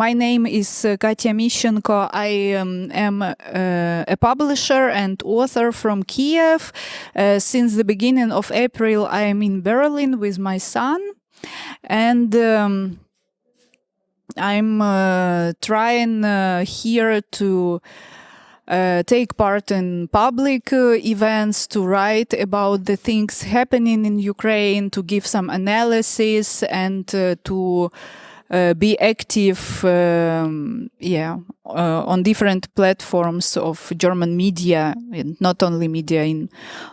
My name is Katya Mishchenko. I am a publisher and author from Kiev. Since the beginning of April, I am in Berlin with my son. And I'm trying here to take part in public events, to write about the things happening in Ukraine, to give some analysis, and to be active on different platforms of German media, and not only media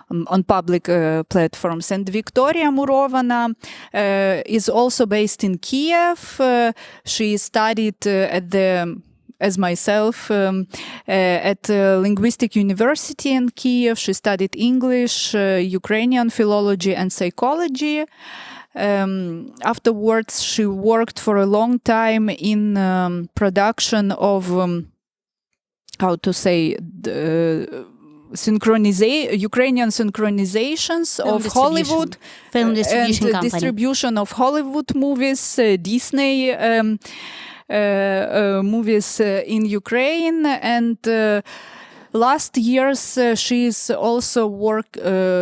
on public platforms. And Victoria Murovana is also based in Kiev. She studied as myself, at Linguistic University in Kiev. She studied English, Ukrainian philology and psychology. Afterwards, she worked for a long time in production of, Ukrainian synchronizations of Hollywood. Film distribution and company. Distribution of Hollywood movies, Disney movies in Ukraine, and last years she's also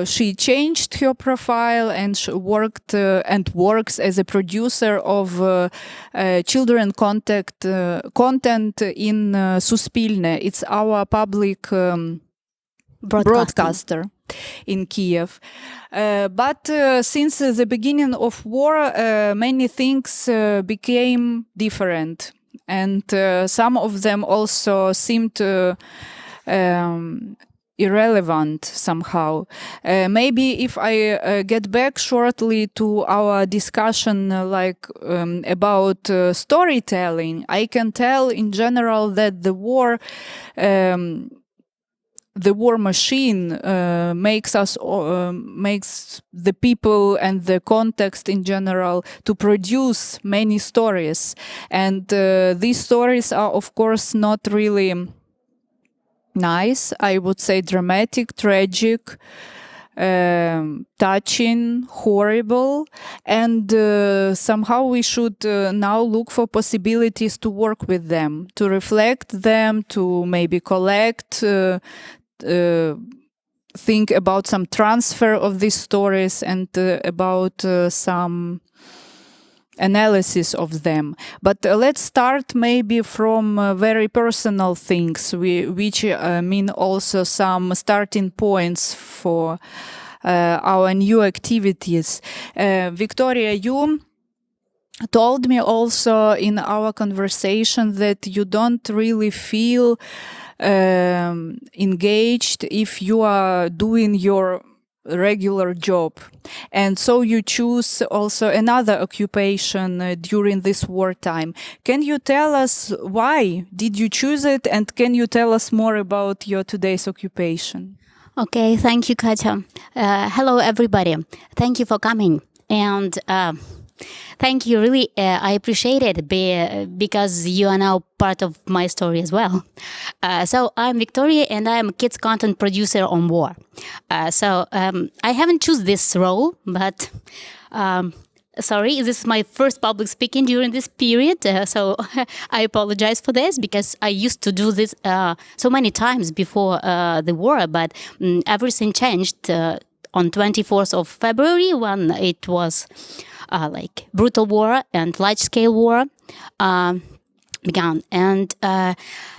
she changed her profile and she worked and works as a producer of children content in Suspilne. It's our public broadcaster in Kiev. But since the beginning of war, many things became different. And some of them also seemed irrelevant somehow. Maybe if I get back shortly to our discussion about storytelling, I can tell in general that the war machine makes the people and the context in general to produce many stories. And these stories are, of course, not really nice. I would say dramatic, tragic, touching, horrible. And somehow we should now look for possibilities to work with them, to reflect them, to maybe collect, think about some transfer of these stories and about some analysis of them. But let's start maybe from very personal things, which mean also some starting points for our new activities. Victoria, you told me also in our conversation that you don't really feel engaged if you are doing your regular job, and so you choose also another occupation during this wartime. Can you tell us why did you choose it, and can you tell us more about your today's occupation? Okay, thank you, Katya. Hello, everybody. Thank you for coming, and thank you. Really, I appreciate it because you are now part of my story as well. So I'm Victoria, and I'm a kids content producer on war. I haven't chosen this role, but sorry, this is my first public speaking during this period. So I apologize for this because I used to do this so many times before the war, but everything changed on 24th of February when it was brutal war and large-scale war began. And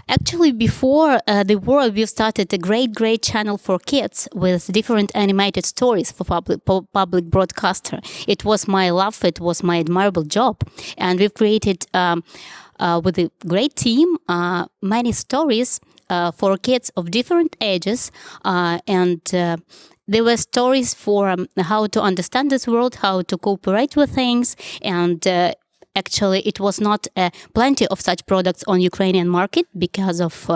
actually, before the war, we started a great channel for kids with different animated stories for public broadcaster. It was my love, it was my admirable job. And we've created, with a great team, many stories for kids of different ages, and there were stories for how to understand this world, how to cooperate with things, and actually it was not plenty of such products on Ukrainian market because of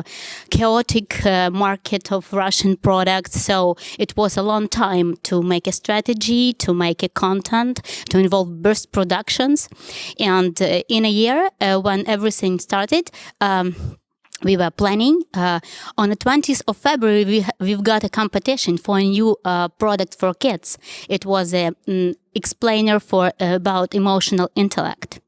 chaotic market of Russian products. So it was a long time to make a strategy, to make a content, to involve burst productions. And in a year, when everything started, we were planning. On the 20th of February, we've got a competition for a new product for kids. It was a explainer for about emotional intellect.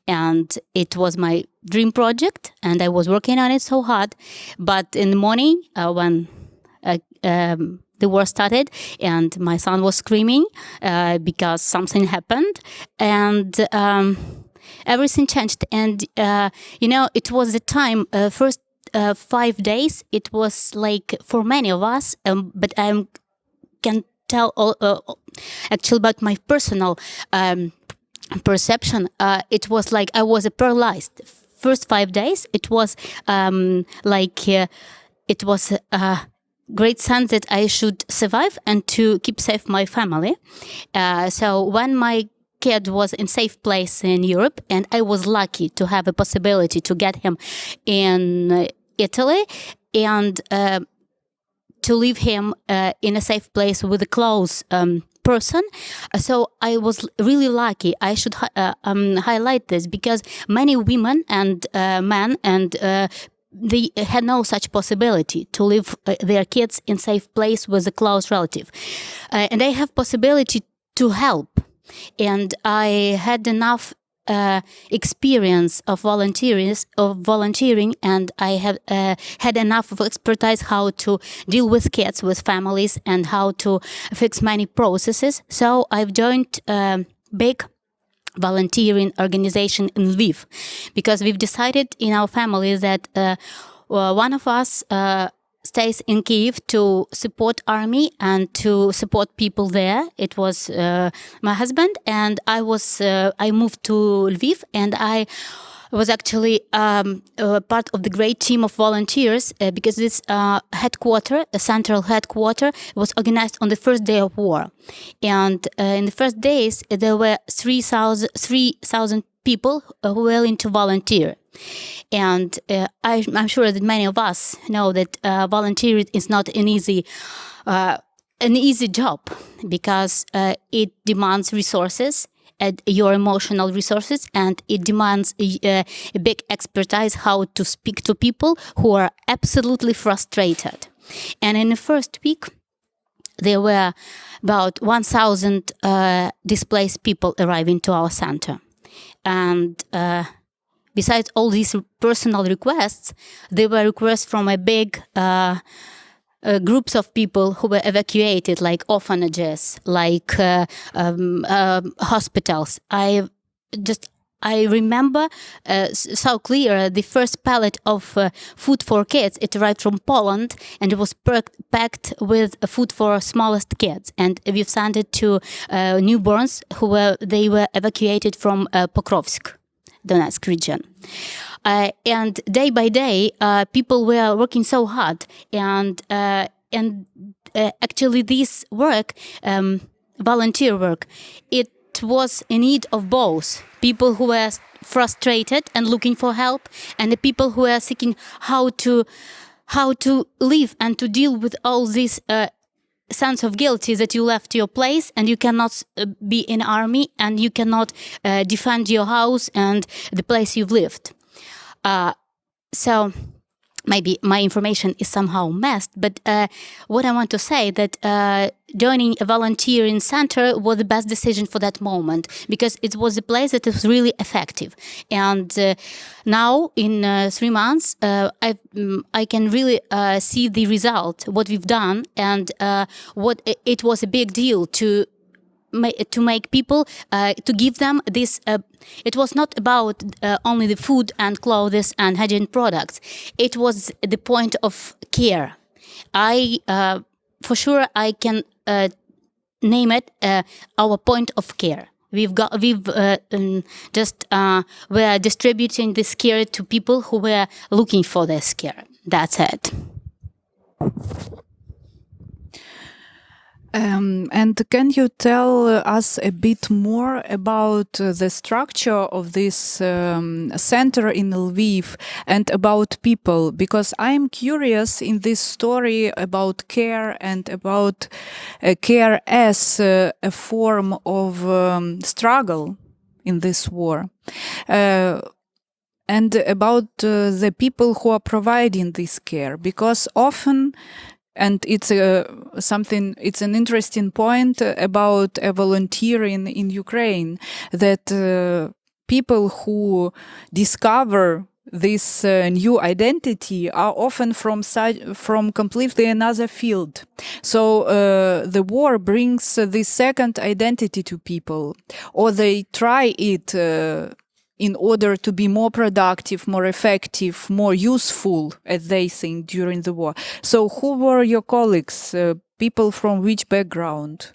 And it was my dream project, and I was working on it so hard. But in the morning, when the war started, and my son was screaming because something happened, and everything changed. And it was the time, first 5 days, it was like for many of us, but I can tell actually about my personal perception. It was like I was paralyzed. First 5 days, it was it was a great sense that I should survive and to keep safe my family. So when my kid was in safe place in Europe, and I was lucky to have a possibility to get him in Italy and to leave him in a safe place with a close person. So I was really lucky. I should highlight this because many women and men and they had no such possibility to leave their kids in safe place with a close relative, and they have possibility to help. And I had enough experience of volunteering, and I have had enough of expertise how to deal with kids, with families, and how to fix many processes. So I've joined a big volunteering organization in Lviv, because we've decided in our family that one of us stays in Kyiv to support army and to support people there. It was my husband, and I moved to Lviv, and I was actually part of the great team of volunteers because this central headquarter, was organized on the first day of war. And in the first days, there were 3,000 people who were willing to volunteer. And I'm sure that many of us know that volunteering is not an easy job, because it demands resources, your emotional resources, and it demands a big expertise how to speak to people who are absolutely frustrated. And in the first week, there were about 1,000 displaced people arriving to our center. And besides all these personal requests, there were requests from a big groups of people who were evacuated, like orphanages, like hospitals. I remember so clear the first pallet of food for kids. It arrived from Poland, and it was packed with food for smallest kids. And we've sent it to newborns they were evacuated from Pokrovsk, Donetsk region. And day by day, people were working so hard, and actually this work, volunteer work, it was in need of both people who were frustrated and looking for help, and the people who were seeking how to live and to deal with all this sense of guilty that you left your place and you cannot be in army and you cannot defend your house and the place you've lived. So maybe my information is somehow messed, but what I want to say that joining a volunteering center was the best decision for that moment, because it was a place that was really effective. And now in 3 months, I can really see the result, what we've done, and what it was a big deal to make people, to give them this. It was not about only the food and clothes and hygiene products. It was the point of care. For sure, I can name it our point of care. We're distributing this care to people who were looking for this care. That's it. And can you tell us a bit more about the structure of this center in Lviv and about people? Because I'm curious in this story about care and about care as a form of struggle in this war. and about the people who are providing this care, because often, and it's it's an interesting point about volunteering in Ukraine, that people who discover this new identity are often from completely another field. So the war brings this second identity to people, or they try it in order to be more productive, more effective, more useful, as they think, during the war. So who were your colleagues, people from which background?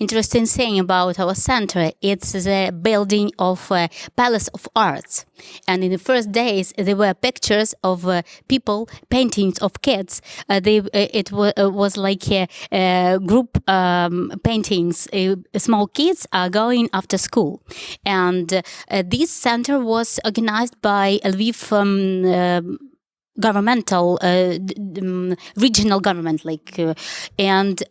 Interesting thing about our center, it's the building of a Palace of Arts. And in the first days, there were pictures of people, paintings of kids. It was like group paintings. Small kids are going after school. And this center was organized by Lviv governmental regional government, and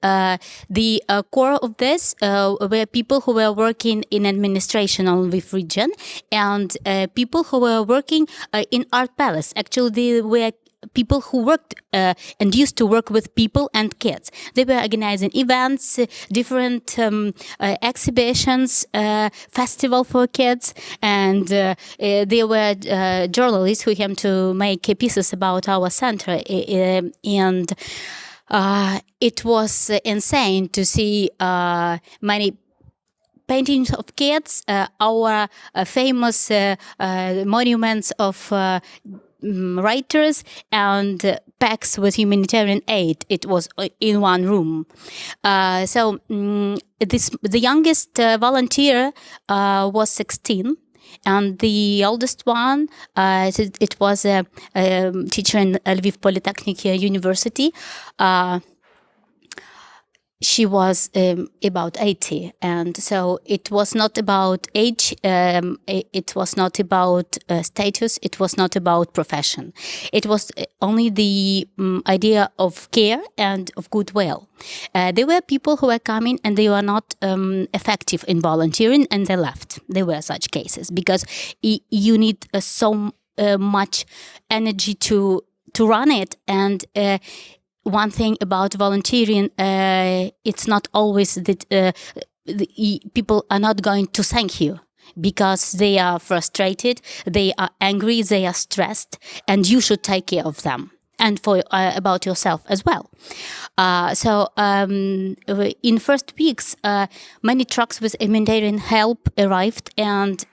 the core of this were people who were working in administration on Lviv region, and people who were working in art palace. Actually, they were people who worked and used to work with people and kids. They were organizing events, different exhibitions, festival for kids, and there were journalists who came to make pieces about our center, and it was insane to see many paintings of kids, our famous monuments of writers, and packs with humanitarian aid. It was in one room. So the youngest volunteer was 16, and the oldest one, it was a teacher in Lviv Polytechnic University. She was about 80, and so it was not about age, it was not about status, it was not about profession. It was only the idea of care and of goodwill. There were people who were coming and they were not effective in volunteering, and they left. There were such cases, because you need so much energy to run it, and one thing about volunteering, it's not always that people are not going to thank you, because they are frustrated, they are angry, they are stressed, and you should take care of them, and for about yourself as well. So in first weeks, many trucks with humanitarian help arrived, and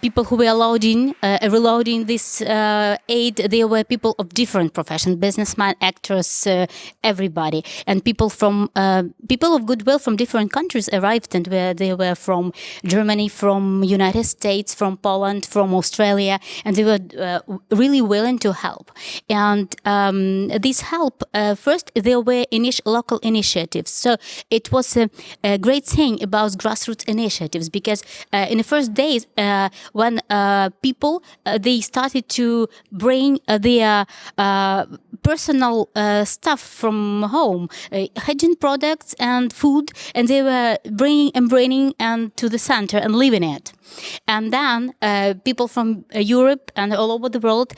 people who were reloading this aid, there were people of different professions, businessmen, actors, everybody, and people of goodwill from different countries arrived, and they were from Germany, from United States, from Poland, from Australia, and they were really willing to help. And this help, first there were local initiatives. So it was a great thing about grassroots initiatives, because in the first days, when people they started to bring their personal stuff from home, hygiene products and food, and they were bringing and to the center and leaving it. And then people from Europe and all over the world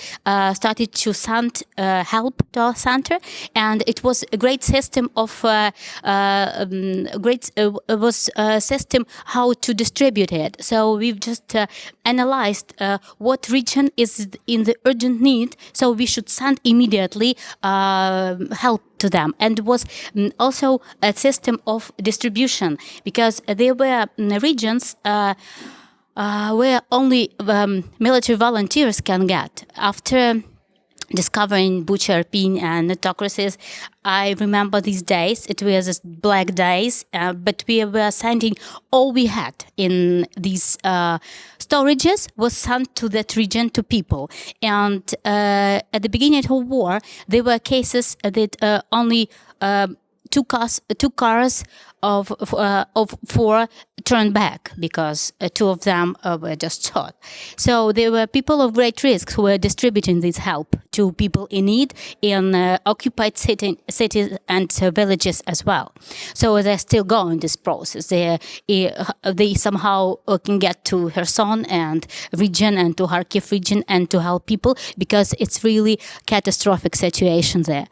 started to send help to our center, and it was a great system of system how to distribute it. So we've just analyzed what region is in the urgent need, so we should send immediately help to them. And it was also a system of distribution, because there were regions where only military volunteers can get. After discovering Bucha, Irpin, and autocracies, I remember these days. It was just black days, but we were sending all we had in these storages was sent to that region to people. And at the beginning of the war, there were cases that only two cars of four turned back because two of them were just shot. So there were people of great risk who were distributing this help to people in need in occupied cities and villages as well. So they're still going this process. They somehow can get to Kherson and region and to Kharkiv region and to help people because it's really catastrophic situation there.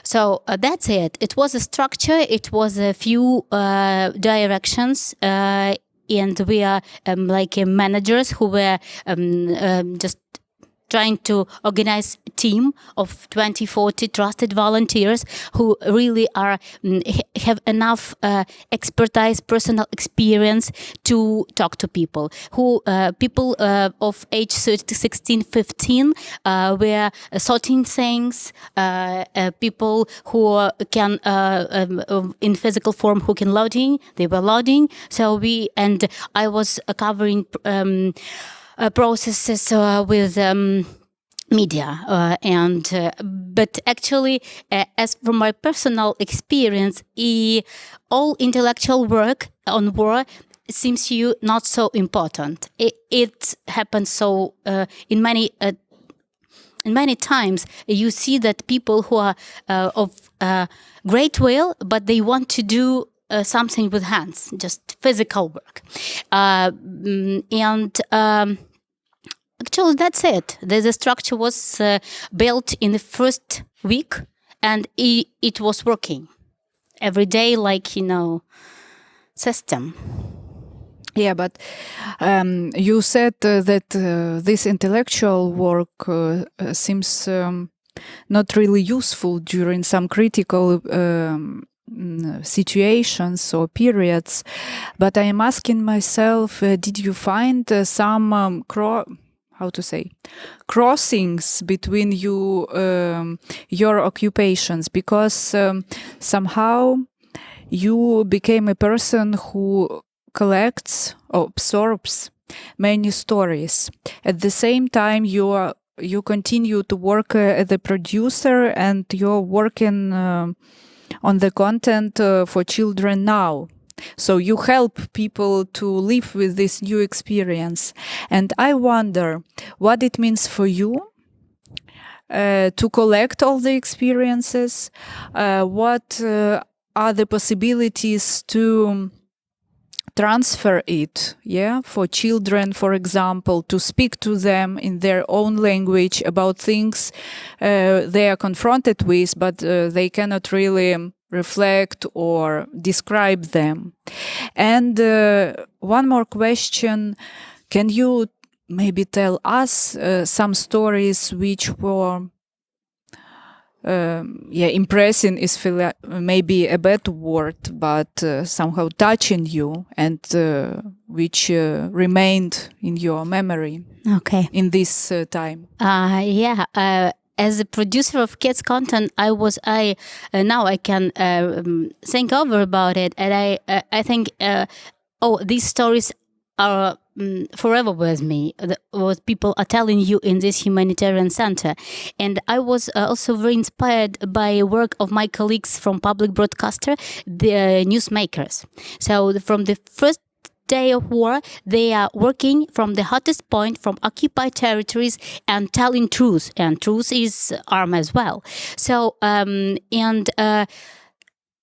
So that's it. It was a structure. It was a few directions, and we are like managers who were just trying to organize a team of 20, 40 trusted volunteers who really have enough expertise, personal experience to talk to people. People of age 16, 15 were sorting things, people who can, in physical form, who can loading, they were loading. So I was covering processes with media but actually as from my personal experience, all intellectual work on war seems you not so important. It happens so in many times you see that people who are of great will, but they want to do something with hands, just physical work, actually, that's it. The structure was built in the first week, and it was working every day, like, system. Yeah, but you said that this intellectual work seems not really useful during some critical situations or periods. But I am asking myself, did you find some crossings between your occupations, because somehow you became a person who collects or absorbs many stories. At the same time, you continue to work as a producer, and you're working on the content for children now. So you help people to live with this new experience. And I wonder what it means for you to collect all the experiences. What are the possibilities to transfer it, for children, for example, to speak to them in their own language about things they are confronted with, but they cannot really reflect or describe them. And one more question, can you maybe tell us some stories which were impressing is maybe a bad word, but somehow touching you, and which remained in your memory in this time? As a producer of kids content, now I can think over about it, and I think these stories are forever with me, what people are telling you in this humanitarian center. And I was also very inspired by work of my colleagues from public broadcaster, the Newsmakers. So from the first day of war, they are working from the hottest point, from occupied territories, and telling truth. And truth is arm as well. So,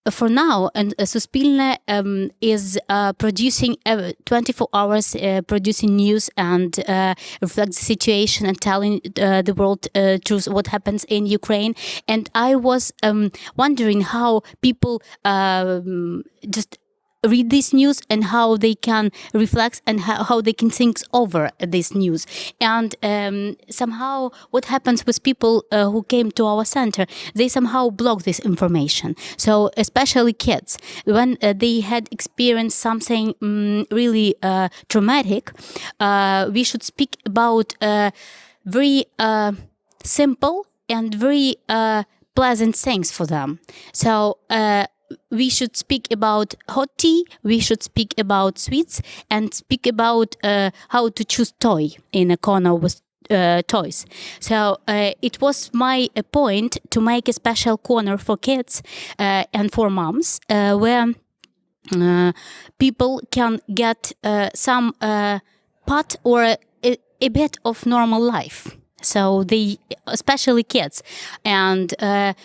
for now, and Suspilne is producing 24 hours, producing news and reflect the situation and telling the world truth, what happens in Ukraine. And I was wondering how people just read this news and how they can reflect and how they can think over this news. And somehow what happens with people who came to our center, they somehow block this information. So especially kids, when they had experienced something really traumatic, we should speak about very simple and very pleasant things for them. So we should speak about hot tea, we should speak about sweets, and speak about how to choose toy in a corner with toys. So it was my point to make a special corner for kids and for moms where people can get some part or a bit of normal life. So they, especially kids, and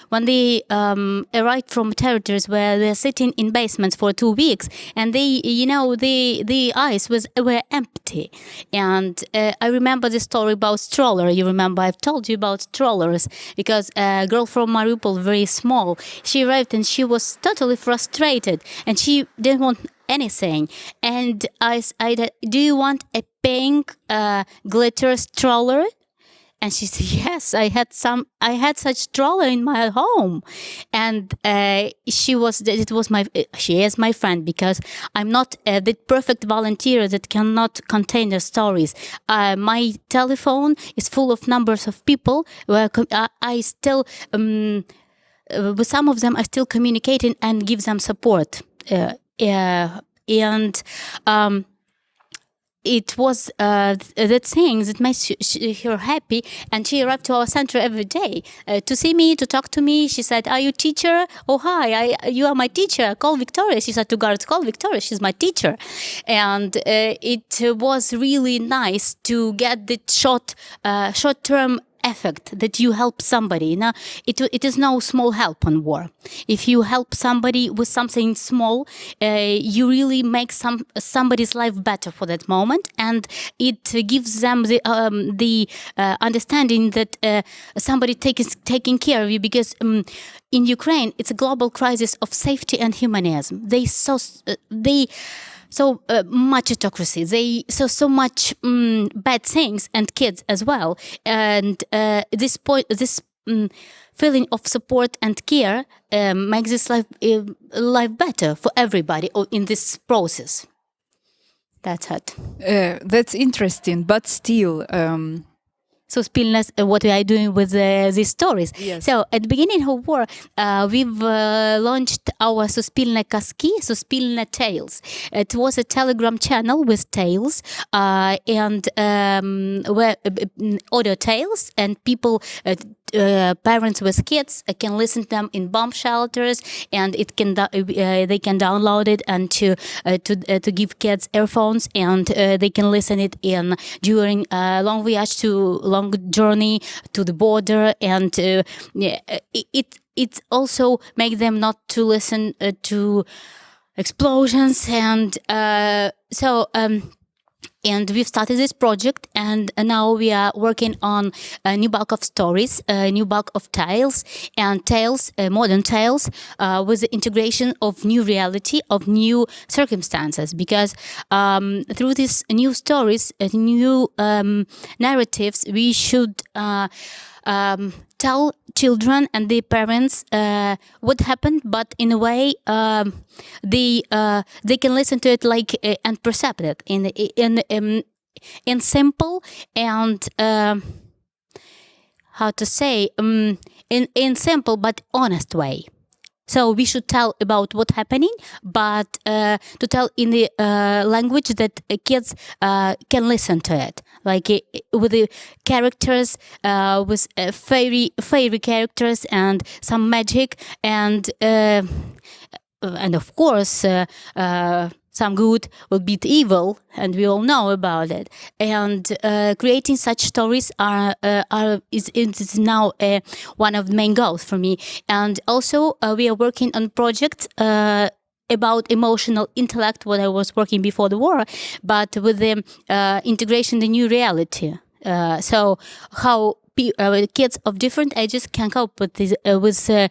when they arrived from territories where they're sitting in basements for 2 weeks, and they, the eyes were empty. And I remember the story about stroller. You remember I've told you about strollers, because a girl from Mariupol, very small, she arrived and she was totally frustrated, and she didn't want anything. And I said, "Do you want a pink glitter stroller?" And she said, "Yes, I had such stroller in my home." And she is my friend, because I'm not the perfect volunteer that cannot contain their stories. My telephone is full of numbers of people where I still, with some of them, I still communicating and give them support. It was that thing that makes her happy, and she arrived to our center every day to see me, to talk to me. She said, "Are you teacher? Oh, hi, you are my teacher. Call Victoria." She said to guards, "Call Victoria, she's my teacher." And it was really nice to get the short-term effect that you help somebody. It is no small help on war. If you help somebody with something small, you really make somebody's life better for that moment, and it gives them the understanding that somebody taking care of you, because in Ukraine it's a global crisis of safety and humanism. So much autocracy, they so much bad things, and kids as well. And this feeling of support and care makes this life better for everybody in this process. That's it. That's interesting, but still. Суспільне, what we are doing with these stories. Yes. So at the beginning of war, we've launched our Суспільне казки, Суспільне Tales. It was a Telegram channel with tales and where audio tales, and people, parents with kids can listen to them in bomb shelters, and they can download it and to give kids earphones, and they can listen it during a long journey to the border, and it also make them not to listen to explosions, and and we've started this project, and now we are working on a new bulk of stories, a new bulk of tales, and modern tales, with the integration of new reality, of new circumstances. Because through these new stories, new narratives, we should tell children and their parents what happened, but in a way they can listen to it and perceive it in simple and in simple but honest way. So we should tell about what's happening, but to tell in the language that kids can listen to it, with the characters, with fairy characters and some magic, and of course some good will beat evil, and we all know about it. And creating such stories is now one of the main goals for me. And also we are working on projects about emotional intellect, what I was working before the war, but with the integration the new reality. So how kids of different ages can cope with their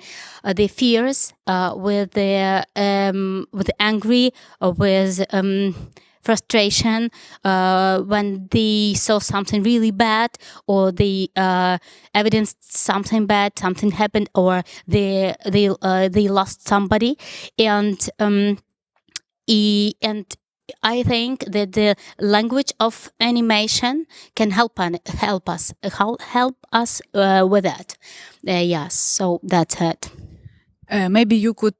fears, with the angry, with frustration when they saw something really bad, or they evidenced something bad, something happened, or they lost somebody, and I think that the language of animation can help us with that. Yes, so that's it. Maybe you could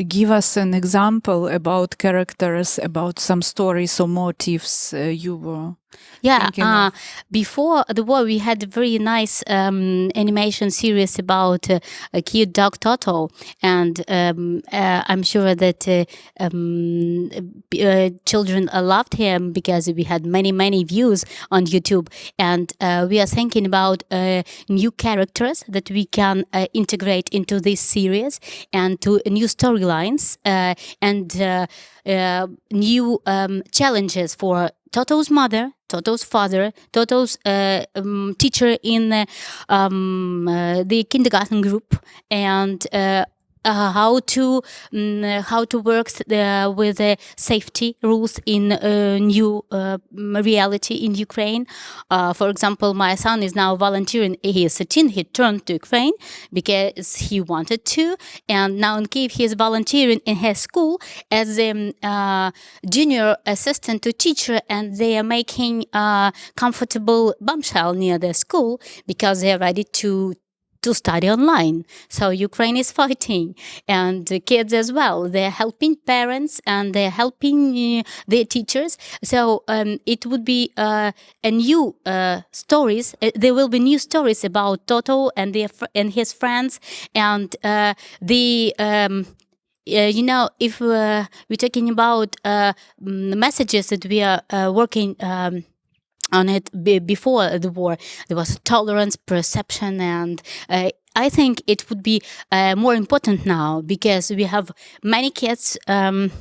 give us an example about characters, about some stories or motifs you Yeah, before the war, we had a very nice animation series about a cute dog Toto, and I'm sure that children loved him because we had many views on YouTube, and we are thinking about new characters that we can integrate into this series, and to new storylines and new challenges for Toto's mother, Toto's father, Toto's teacher in the kindergarten group, and how to work with safety rules in new reality in Ukraine. For example, my son is now volunteering. He is 13. He turned to Ukraine because he wanted to, and now in Kyiv he is volunteering in his school as a junior assistant to teacher, and they are making a comfortable bombshell near their school because they are ready to study online. So Ukraine is fighting, and the kids as well. They're helping parents and they're helping their teachers. So it would be a new stories. There will be new stories about Toto and his friends, and if we're talking about messages that we are working on it before the war, there was tolerance, perception, and I think it would be more important now because we have many kids with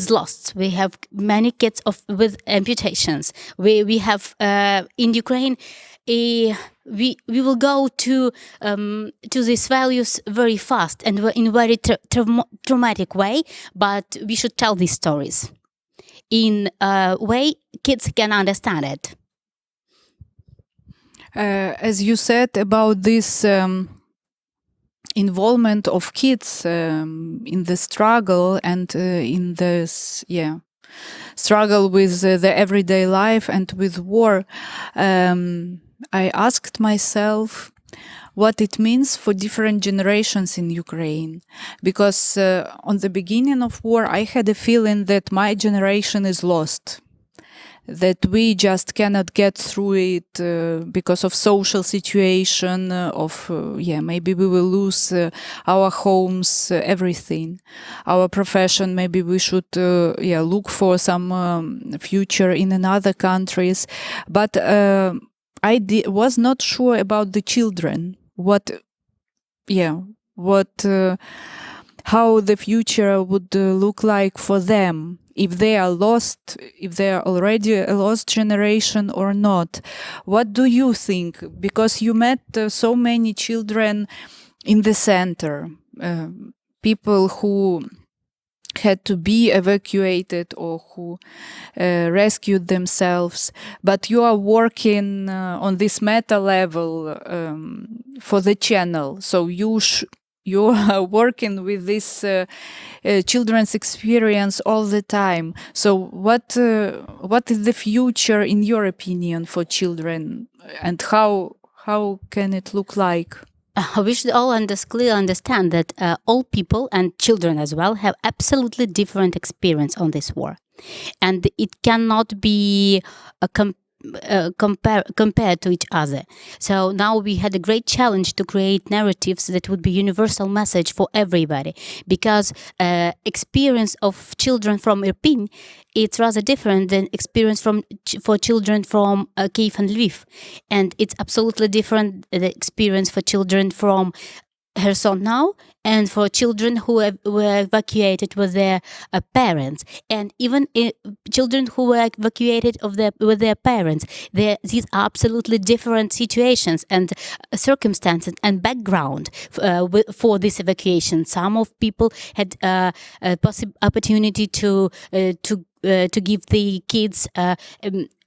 loss. We have many kids with amputations. We have in Ukraine. We will go to these values very fast and in a very traumatic way, but we should tell these stories in a way kids can understand it. As you said about this involvement of kids in the struggle and in this struggle with the everyday life and with war, I asked myself what it means for different generations in Ukraine. Because on the beginning of war, I had a feeling that my generation is lost, that we just cannot get through it because of social situation, maybe we will lose our homes, everything, our profession, maybe we should look for some future in another countries. But I was not sure about the children, how the future would look like for them, if they are lost, if they are already a lost generation or not. What do you think? Because you met so many children in the center, people who had to be evacuated or who rescued themselves, but you are working on this meta level for the channel, so you are working with this children's experience all the time. So what is the future in your opinion for children, and how can it look like? We should all clearly understand that all people and children as well have absolutely different experience on this war, and it cannot be compared to each other. So now we had a great challenge to create narratives that would be universal message for everybody, because experience of children from Irpin, it's rather different than experience for children from Kyiv and Lviv, and it's absolutely different the experience for children from Kherson now and for children who were evacuated with their parents, and even children who were evacuated with their parents. These are absolutely different situations and circumstances and background for this evacuation. Some of people had a opportunity to give the kids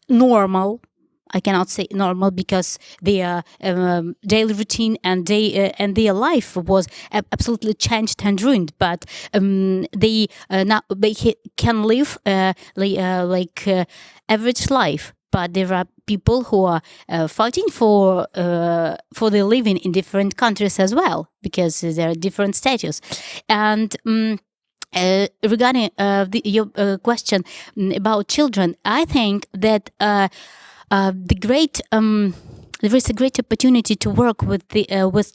normal. I cannot say normal because their daily routine and their life was absolutely changed and ruined. But they can live like average life. But there are people who are fighting for their living in different countries as well, because there are different status. And regarding your question about children, I think that there is a great opportunity to work with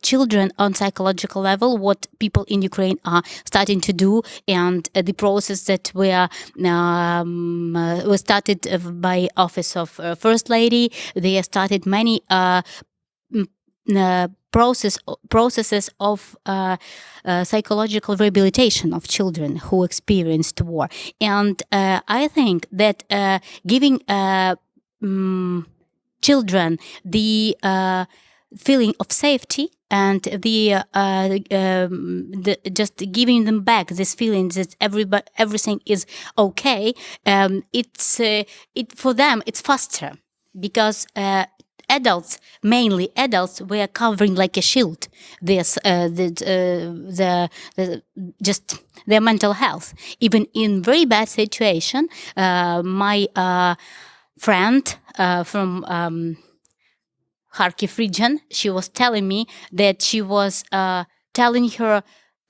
children on psychological level. What people in Ukraine are starting to do, and the process that was started by Office of First Lady. They started many processes of psychological rehabilitation of children who experienced war. And I think that giving children the feeling of safety and just giving them back this feeling that everything is okay, for them it's faster, because adults, mainly adults, were covering like a shield just their mental health, even in very bad situation. My friend from Kharkiv region, she was telling me that she was telling her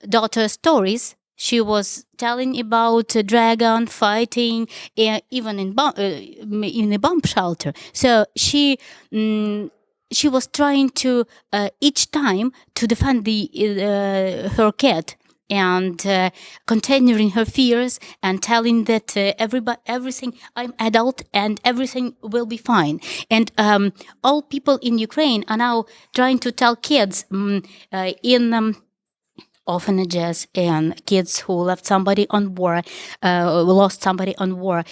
daughter stories. She was telling about dragon fighting, even in a bomb shelter. So she was trying to each time to defend her kid, and containing her fears and telling that everything, I'm adult and everything will be fine. And all people in Ukraine are now trying to tell kids in orphanages and kids who left somebody on war, lost somebody on war,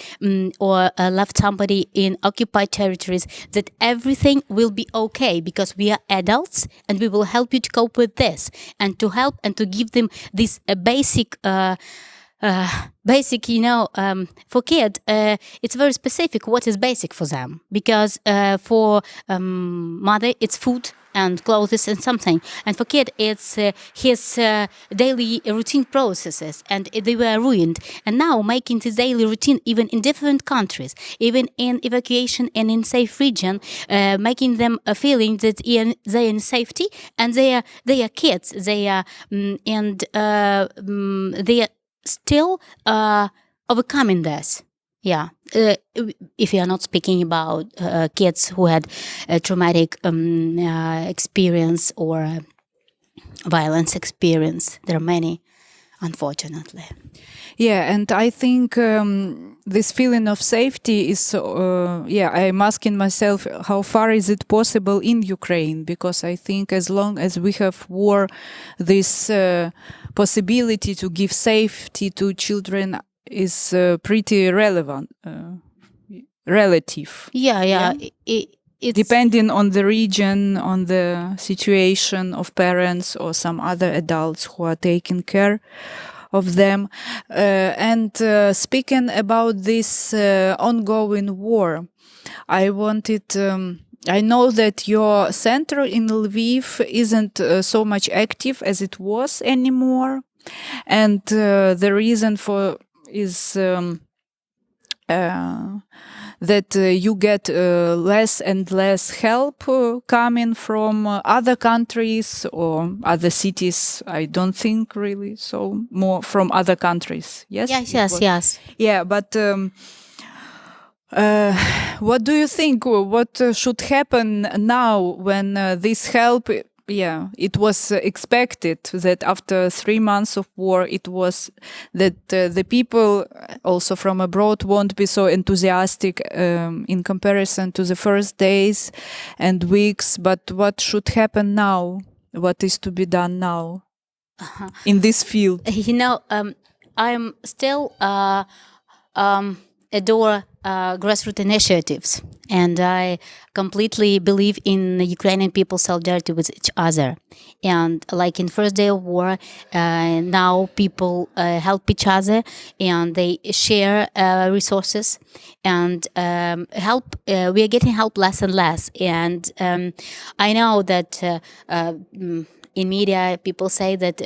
or left somebody in occupied territories, that everything will be okay because we are adults and we will help you to cope with this, and to help and to give them this basic, for kids, it's very specific what is basic for them, because for mother it's food and clothes and something, and for kid it's his daily routine processes, and they were ruined. And now making this daily routine, even in different countries, even in evacuation and in safe region, making them a feeling that they are in safety, and they are kids, they are they are still overcoming this. Yeah, if you are not speaking about kids who had a traumatic experience or violence experience, there are many, unfortunately. Yeah, and I think this feeling of safety is, I'm asking myself, how far is it possible in Ukraine? Because I think as long as we have war, this possibility to give safety to children is pretty relative. Yeah. It's depending on the region, on the situation of parents or some other adults who are taking care of them. And speaking about this ongoing war, I wanted... I know that your center in Lviv isn't so much active as it was anymore. And the reason for is that you get less and less help coming from other countries or other cities. I don't think really so, more from other countries. Yes? Yes. Yeah, but what do you think? What should happen now when this help... it was expected that after 3 months of war, it was that the people also from abroad won't be so enthusiastic in comparison to the first days and weeks. But what should happen now? What is to be done now in this field? I'm still adore grassroots initiatives, and I completely believe in the Ukrainian people's solidarity with each other. And like in first day of war, now people help each other, and they share resources and help. We are getting help less and less, and I know that in media, people say that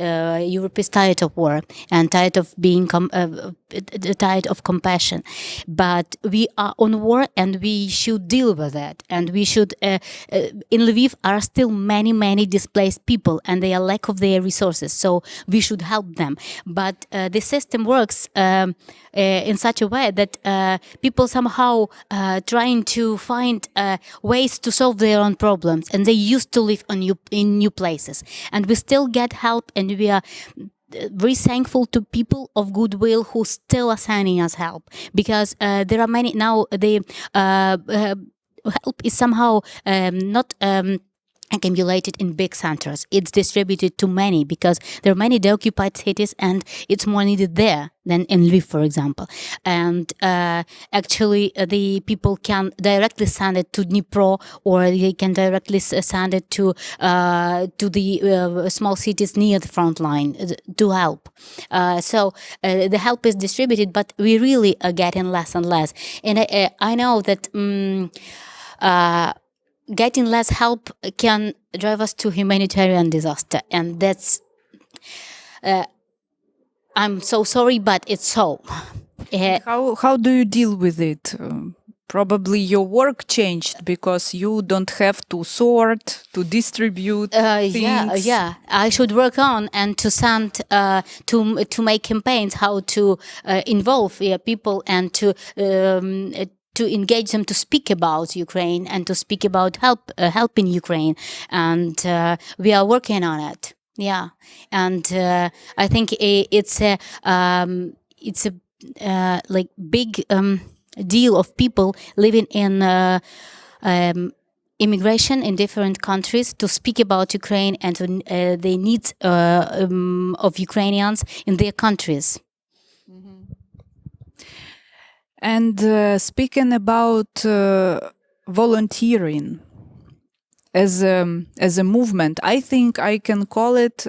Europe is tired of war and tired of being tired of compassion. But we are on war, and we should deal with that. And we should. In Lviv are still many displaced people, and they are lack of their resources. So we should help them. But the system works in such a way that people somehow trying to find ways to solve their own problems, and they used to live in new places. And we still get help, and we are very thankful to people of goodwill who still are sending us help, because there are many now. The help is somehow not accumulated in big centers. It's distributed to many, because there are many deoccupied cities, and it's more needed there than in Lviv, for example. And actually, the people can directly send it to Dnipro, or they can directly send it to the small cities near the front line to help. So the help is distributed, but we really are getting less and less. And I know that getting less help can drive us to humanitarian disaster, and that's I'm so sorry, but it's so. How do you deal with it? Probably your work changed because you don't have to sort, to distribute things. Yeah. I should work on and to send to make campaigns, how to involve people and to engage them to speak about Ukraine and to speak about helping Ukraine, and we are working on it. Yeah, and I think it's a like big deal of people living in immigration in different countries to speak about Ukraine and to, the needs of Ukrainians in their countries. And speaking about volunteering as a movement, I think I can call it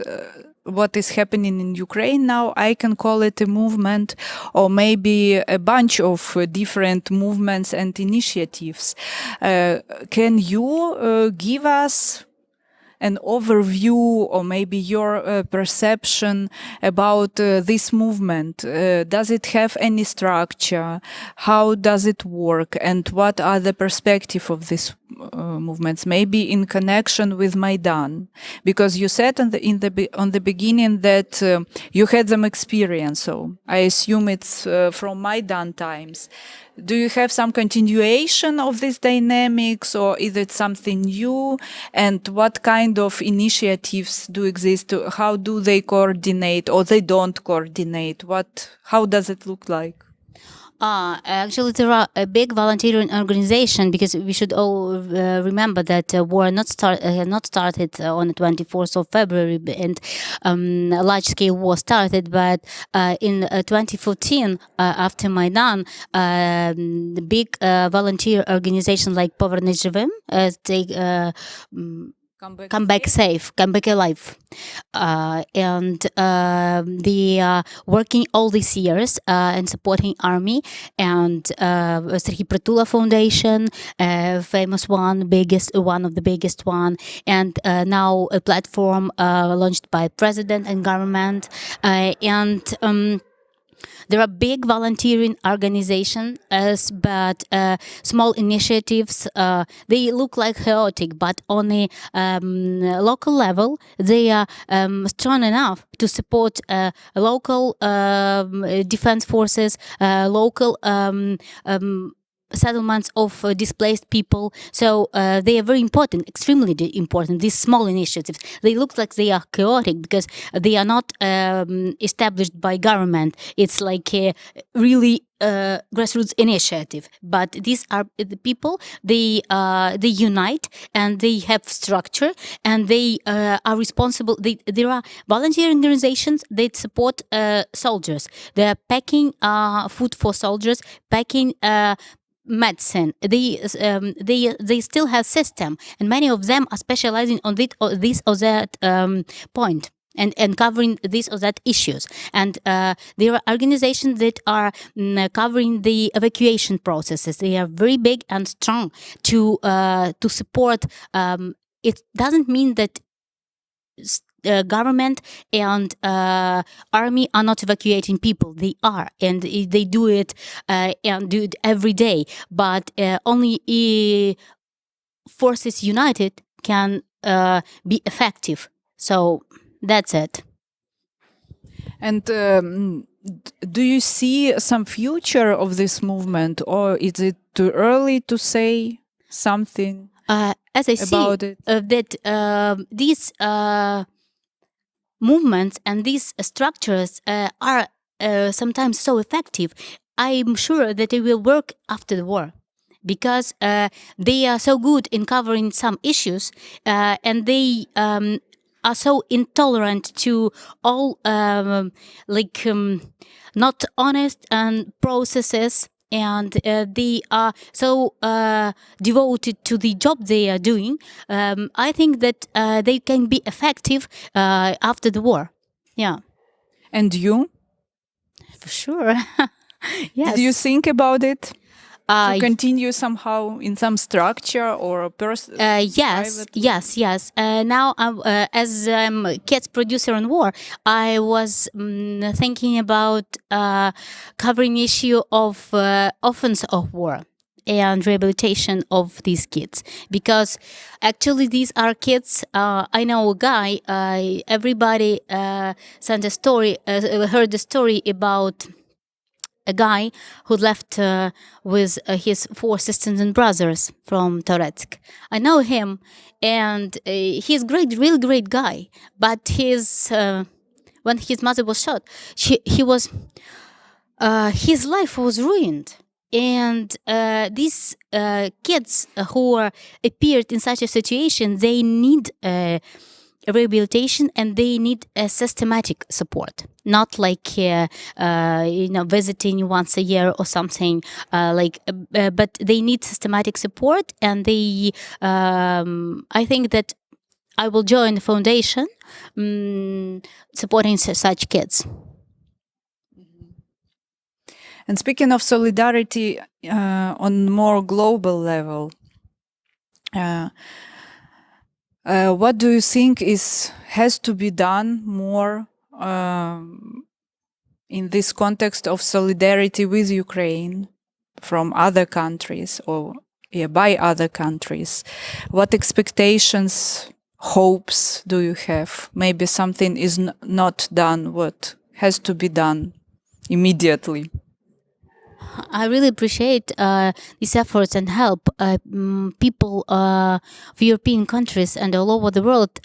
what is happening in Ukraine now. I can call it a movement, or maybe a bunch of different movements and initiatives. Can you give us an overview, or maybe your perception about this movement? Does it have any structure? How does it work? And what are the perspectives of these movements? Maybe in connection with Maidan, because you said on the beginning that you had some experience. So I assume it's from Maidan times. Do you have some continuation of these dynamics, or is it something new? And what kind of initiatives do exist? How do they coordinate, or they don't coordinate? How does it look like? Actually, there are a big volunteering organization, because we should all remember that war not started on the 24th of February, and a large-scale war started. But in 2014, after Maidan, the big volunteer organization like Poverny Живим, Come back safe, come back alive. And they are working all these years and supporting army, and Serhiy Prytula Foundation, famous one, one of the biggest one, and now a platform launched by president and government, and there are big volunteering organizations, but small initiatives. They look like chaotic, but on a local level, they are strong enough to support local defense forces, local settlements of displaced people. So they are very important, extremely important. These small initiatives, they look like they are chaotic because they are not established by government. It's like a really grassroots initiative. But these are the people, they unite and they have structure, and they are responsible. There are volunteer organizations that support soldiers. They are packing food for soldiers, packing medicine. They still have system, and many of them are specializing on this or that point, and covering this or that issues. And there are organizations that are covering the evacuation processes. They are very big and strong to support. It doesn't mean that government and army are not evacuating people. They are, and they do it and do it every day. But only forces united can be effective. So that's it. And do you see some future of this movement, or is it too early to say something as I about see it? that these movements and these structures are sometimes so effective, I'm sure that they will work after the war, because they are so good in covering some issues, and they are so intolerant to all not honest and processes, and they are so devoted to the job they are doing. I think that they can be effective after the war. Yeah. And you? For sure. Yes. Did you think about it? To continue somehow in some structure or a person? Yes. Now, as a kids producer on war, I was thinking about covering issue of orphans of war and rehabilitation of these kids, because actually these are kids. I know a guy. Everybody sent a story, heard a story about a guy who left with his 4 sisters and brothers from Toretsk. I know him, and he's great, real great guy. But when his mother was shot, his life was ruined. And these kids who appeared in such a situation, they need rehabilitation, and they need a systematic support, not like visiting once a year or something, but they need systematic support. And they I think that I will join the foundation supporting such kids. And speaking of solidarity on more global level, what do you think has to be done more in this context of solidarity with Ukraine from other countries, or by other countries? What expectations, hopes do you have? Maybe something is not done, what has to be done immediately? I really appreciate these efforts and help people of European countries and all over the world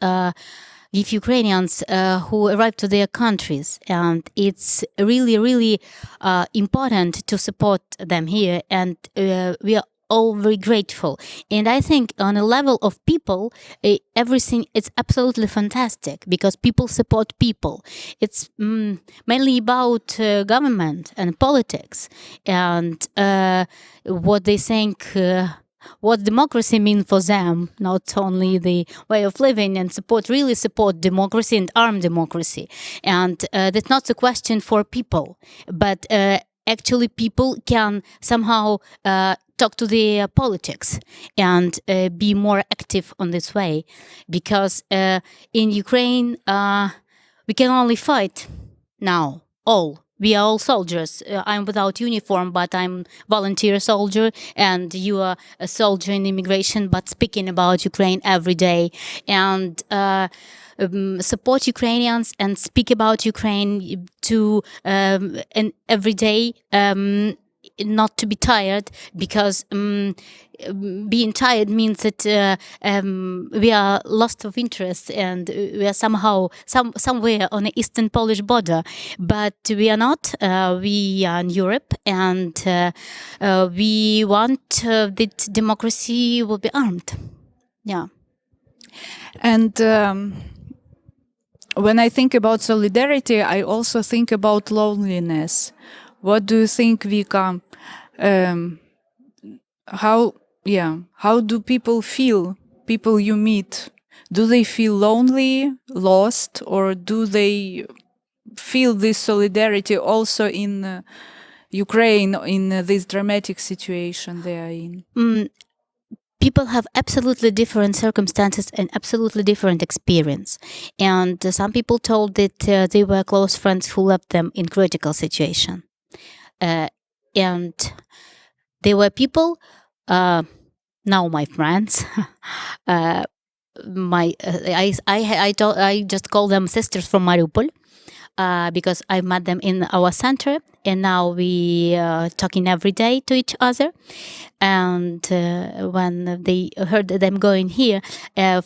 give Ukrainians who arrive to their countries. And it's really, really important to support them here. And we are all very grateful. And I think on a level of people, everything is absolutely fantastic, because people support people. It's mainly about government and politics, and what they think what democracy means for them, not only the way of living, and really support democracy and armed democracy. And that's not a question for people, but actually people can somehow talk to the politics and be more active on this way, because in Ukraine we can only fight now. We are all soldiers. I'm without uniform, but I'm volunteer soldier, and you are a soldier in immigration, but speaking about Ukraine every day. And support Ukrainians and speak about Ukraine to and every day, not to be tired, because being tired means that we are lost of interest, and we are somehow somewhere on the eastern Polish border, but we are not. We are in Europe, and we want that democracy will be armed. Yeah. And when I think about solidarity, I also think about loneliness. What do you think, Vika? How do people feel? People you meet, do they feel lonely, lost, or do they feel this solidarity also in Ukraine, in this dramatic situation they are in? people have absolutely different circumstances and absolutely different experience. And some people told that they were close friends who left them in critical situation. And there were people, now my friends, I just call them sisters from Mariupol, because I met them in our center, and now we talking every day to each other. And when they heard them going here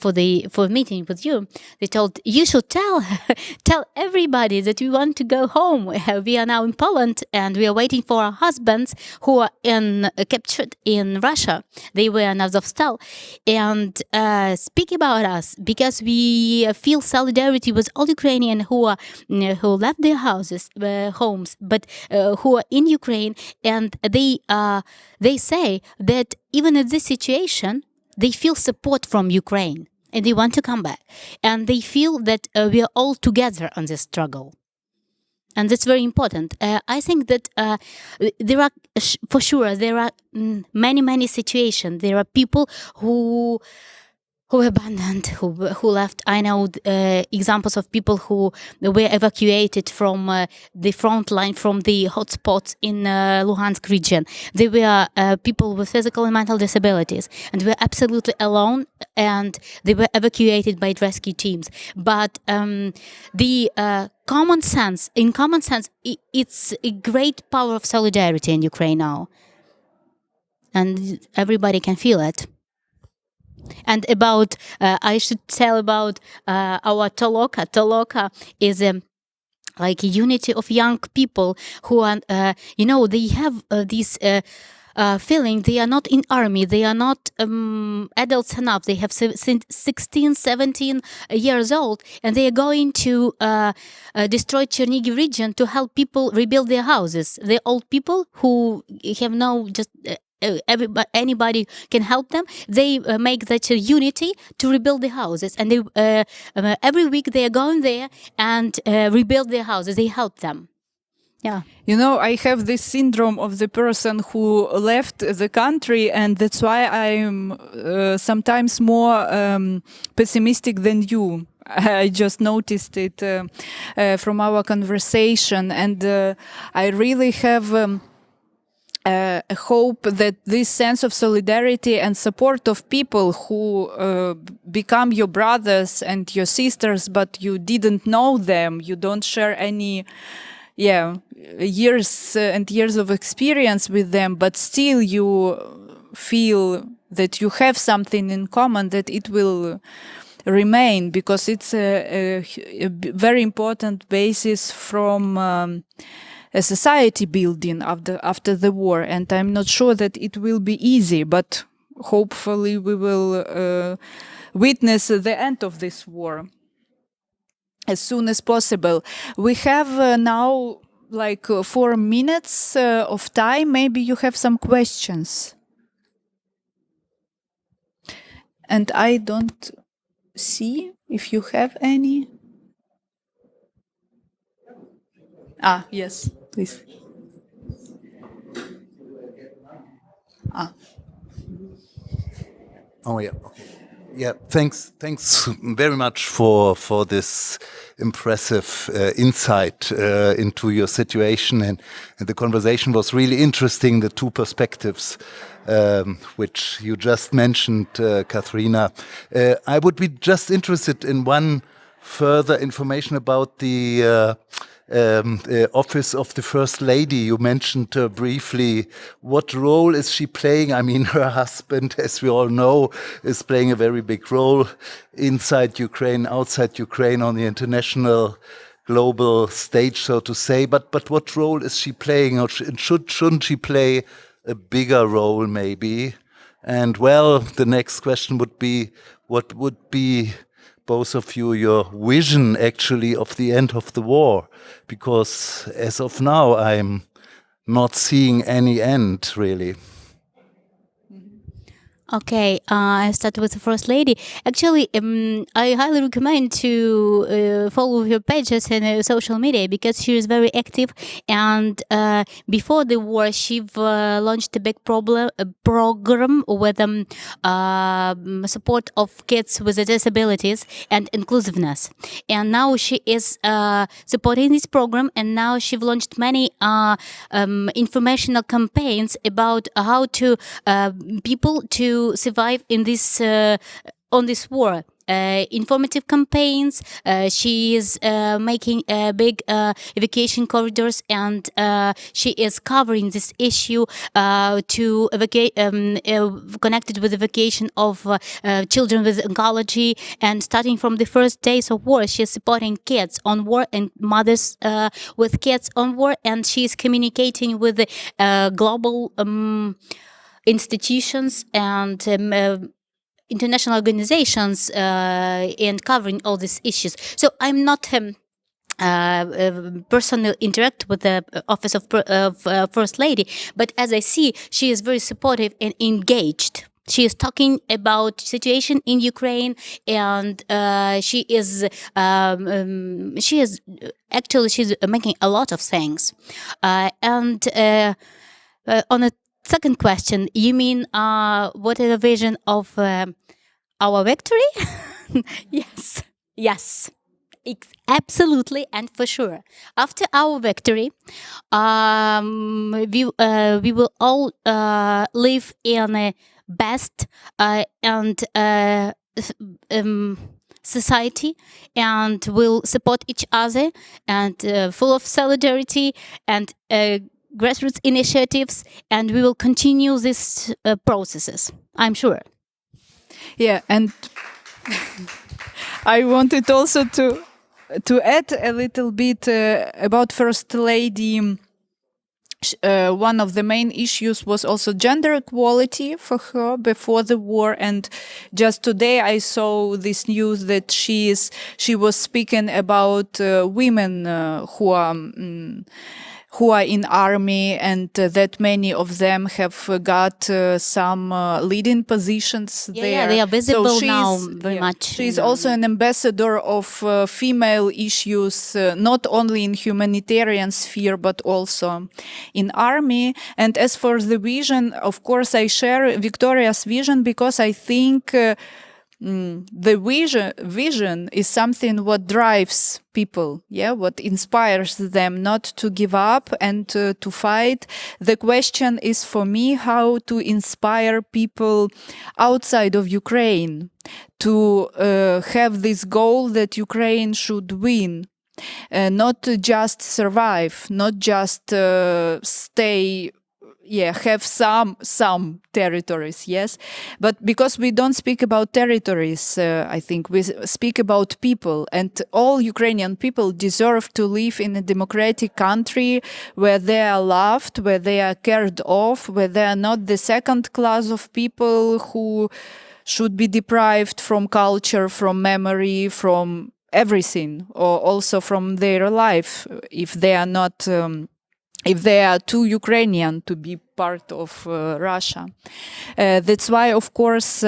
for a meeting with you, they told, you should tell everybody that we want to go home. We are now in Poland and we are waiting for our husbands who are captured in Russia. They were in Azovstal, and speak about us, because we feel solidarity with all Ukrainians who left their homes, but who are in Ukraine, and they say that even in this situation, they feel support from Ukraine and they want to come back. And they feel that we are all together on this struggle. And that's very important. I think that there are, for sure, there are many situations. There are people who abandoned, who left. I know examples of people who were evacuated from the front line, from the hotspots in Luhansk region. They were people with physical and mental disabilities, and were absolutely alone, and they were evacuated by rescue teams. But the common sense, it's a great power of solidarity in Ukraine now, and everybody can feel it. And about, I should tell about our Toloka. Toloka is like a unity of young people who are, they have this feeling they are not in army, they are not adults enough, they have 16, 17 years old, and they are going to destroy Chernigiv region to help people rebuild their houses. They're old people who have no just... anybody can help them. They make that unity to rebuild the houses, and they every week they are going there and rebuild their houses. They help them. Yeah. I have this syndrome of the person who left the country, and that's why I'm sometimes more pessimistic than you. I just noticed it from our conversation, and I really have hope that this sense of solidarity and support of people who become your brothers and your sisters, but you didn't know them, you don't share any years and years of experience with them, but still you feel that you have something in common, that it will remain, because it's a very important basis from a society building after the war. And I'm not sure that it will be easy, but hopefully we will witness the end of this war as soon as possible. We have now like 4 minutes of time. Maybe you have some questions. And I don't see if you have any. Yes, please. Oh yeah, okay. Yeah, thanks very much for this impressive insight into your situation, and the conversation was really interesting. The two perspectives which you just mentioned, Katharina. I would be just interested in one further information about the office of the First Lady. You mentioned briefly, what role is she playing? I mean, her husband, as we all know, is playing a very big role inside Ukraine, outside Ukraine, on the international global stage, so to say. But what role is she playing? Or shouldn't she play a bigger role, maybe? And well, the next question would be, what would be, both of you, your vision actually of the end of the war? Because as of now, I'm not seeing any end, really. Okay, I start with the First Lady. Actually, I highly recommend to follow her pages in social media because she is very active. And before the war, she launched a big program with support of kids with disabilities and inclusiveness. And now she is supporting this program. And now she's launched many informational campaigns about how to people to survive in this on this war. Informative campaigns. She is making big evacuation corridors, and she is covering this issue to connected with evacuation of children with oncology. And starting from the first days of war, she is supporting kids on war and mothers with kids on war, and she is communicating with the global institutions and international organizations and covering all these issues. So I'm not personally interact with the office of First Lady, but as I see, she is very supportive and engaged. She is talking about situation in Ukraine, and she's making a lot of things. And on a second question, you mean what is the vision of our victory? Yes, absolutely, and for sure. After our victory, we will all live in a best and society, and will support each other, and full of solidarity and grassroots initiatives, and we will continue these processes, I'm sure. Yeah, and I wanted also to add a little bit about First Lady. One of the main issues was also gender equality for her before the war, and just today I saw this news that she was speaking about women who are in army, and that many of them have got some leading positions there. Yeah, they are visible now very much. She's also an ambassador of female issues, not only in humanitarian sphere, but also in army. And as for the vision, of course, I share Victoria's vision, because I think the vision is something what drives people, what inspires them not to give up and to fight. The question is for me how to inspire people outside of Ukraine to have this goal that Ukraine should win. Not just survive, not just stay, have some territories, yes. But because we don't speak about territories, I think we speak about people, and all Ukrainian people deserve to live in a democratic country where they are loved, where they are cared of, where they are not the second class of people who should be deprived from culture, from memory, from everything, or also from their life, if they are not if they are too Ukrainian to be part of Russia. That's why, of course,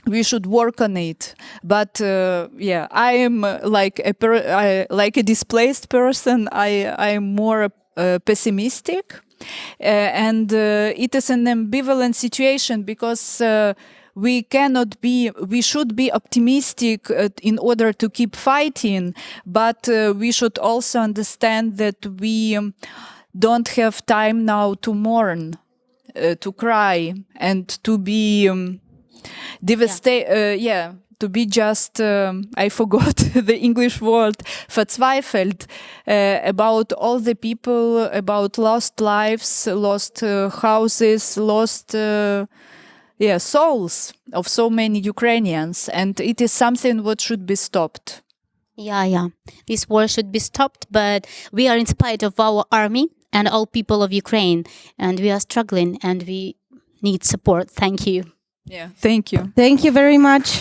we should work on it. But I am like a displaced person. I am more pessimistic, and it is an ambivalent situation, because we should be optimistic in order to keep fighting, but we should also understand that we don't have time now to mourn, to cry, and to be devastated. To be just, I forgot the English word, verzweifelt, about all the people, about lost lives, lost houses, lost souls of so many Ukrainians, and it is something what should be stopped. Yeah. This war should be stopped, but we are inspired of our army and all people of Ukraine, and we are struggling, and we need support. Thank you. Yeah, thank you. Thank you very much.